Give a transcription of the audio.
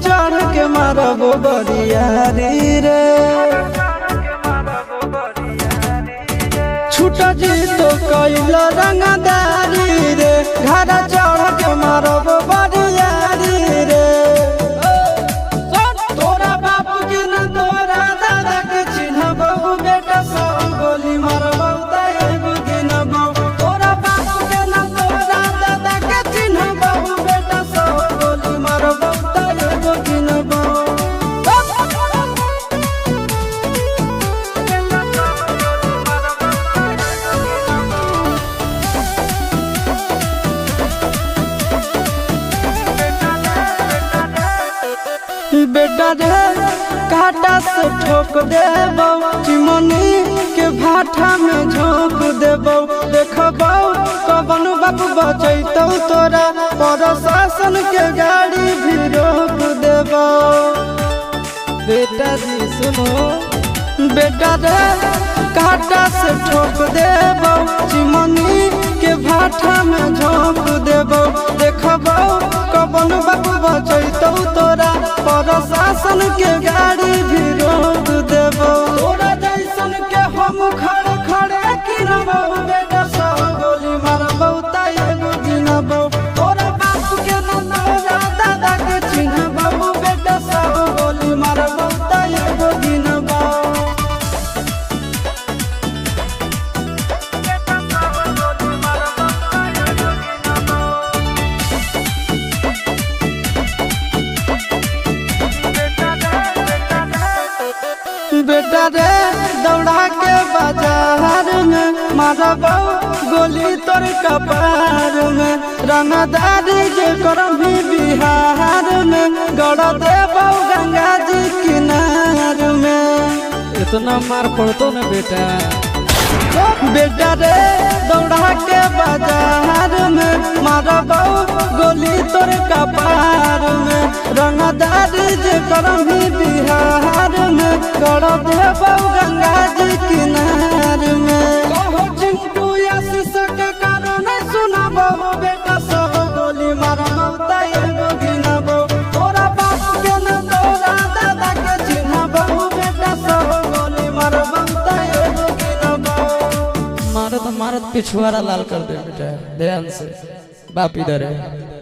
चढ़ के मारबो बरियारी रे छूट जी तो कैल रंगदारी रे घर चढ़ के मारबो बरियारी रे तोरा बाप के न तोरा दादा के चिन्हबो बेटा सब गोली मारबो एगो गिनबो तोरा बाप के न तोरा दादा के चिन्हबो बेटा सब गोली मारबो एगो गिनबो बेटा रे काटा से ठोक देबो चिमनी के भाटा में झोंक देबो देखबो कवन बाप बचैतौ तोरा प्रशासन के गाड़ी भी रोक देबो बेटा जी सुनो बेटा रे काटा से ठोक देबो चिमनी के भाटा में झोंक देबो देखबो कवन बाप बचैतौ तोरा प्रशासन के गाड़ी भी रोक देबो तोरा जैसन के हम खड़े खड़े गिनबो बेटा सब गोली मारबो एगो गिनबो तोरा बाप के न तोरा दादा के चिन्हबो बेटा सब गोली मारबो एगो गिनबो बेटा रे दौड़ा के बाजार में मारबो गोली तोर कपार में रंगदारी जे करम भी बिहार में गड़ देबो गंगा जी किनार में इतना मार पड़तो न बेटा बेटा रे दौड़ा के बाजार में मारबो गोली तोर कपार में रंगदारी जे करम भी बिहार में गड़ देबो गंगा जी किनार में कहो चिंटू आशीष के कारण सुनाबो बेटा सब गोली मारबो एगो गिनबो तोरा बाप के न तोरा दादा के चिन्हबो बेटा सब गोली मारबो एगो गिनबो मारत मारत पिछुआरा लाल कर दे बेटा ध्यान से बाप इधर है।